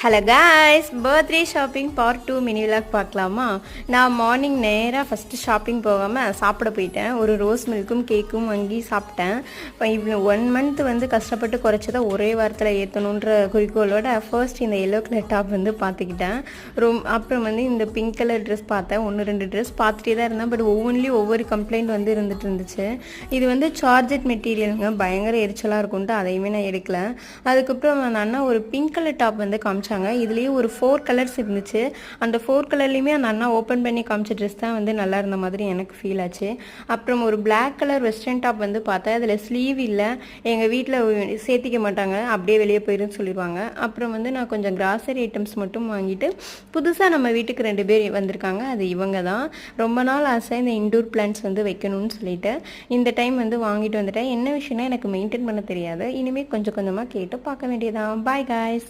Hello guys, birthday shopping part 2 mini vlog பார்க்கலாமா? நான் morning நேராக ஃபஸ்ட்டு ஷாப்பிங் போகாமல் சாப்பிட போயிட்டேன். ஒரு ரோஸ் மில்க்கும் கேக்கும் வாங்கி சாப்பிட்டேன். இப்போ இவ்வளோ 1 மந்த் வந்து கஷ்டப்பட்டு குறைச்சதை ஒரே வாரத்தில் ஏற்றணுன்ற குறிக்கோளோட ஃபர்ஸ்ட் இந்த எல்லோ கலர் டாப் வந்து பார்த்துக்கிட்டேன். அப்புறம் வந்து இந்த பிங்க் கலர் ட்ரெஸ் பார்த்தேன். 1-2 ட்ரெஸ் பார்த்துட்டே தான் இருந்தேன். பட் ஒவ்வொன்றிலையும் ஒவ்வொரு கம்ப்ளைண்ட் வந்து இருந்துச்சு. இது வந்து சார்ஜெட் மெட்டீரியலுங்க, பயங்கர எரிச்சலாக இருக்கும்ட்டு அதையுமே நான் எடுக்கல. அதுக்கப்புறம் அந்த அண்ணா ஒரு பிங்க் கலர் டாப் வந்து காமிச்சாங்க. இதுலேயும் ஒரு 4 கலர்ஸ் இருந்துச்சு. அந்த 4 கலர்லையுமே அந்த அண்ணா ஓப்பன் பண்ணி காமிச்ச ட்ரெஸ் தான் வந்து நல்லா இருந்த மாதிரி எனக்கு ஃபீல் ஆச்சு. அப்புறம் ஒரு பிளாக் கலர் வெஸ்டர்ன் டாப் வந்து பார்த்தேன். அதில் ஸ்லீவ் இல்லை, எங்கள் வீட்டில் சேர்த்திக்க மாட்டாங்க, அப்படியே வெளியே போயிருன்னு சொல்லிடுவாங்க. அப்புறம் வந்து நான் கொஞ்சம் கிராசரி ஐட்டம்ஸ் மட்டும் வாங்கிட்டு புதுசாக நம்ம வீட்டுக்கு 2 பேர் வந்திருக்காங்க. அது இவங்க தான். ரொம்ப நாள் ஆசை இந்த இன்டோர் பிளான்ட்ஸ் வந்து வைக்கணும்னு சொல்லிட்டு இந்த டைம் வந்து வாங்கிட்டு வந்துட்டேன். என்ன விஷயம்னா எனக்கு மெயின்டைன் பண்ண தெரியாது. இனிமேல் கொஞ்சம் கொஞ்சமாக கேட்டு பார்க்க வேண்டியதான். Bye guys.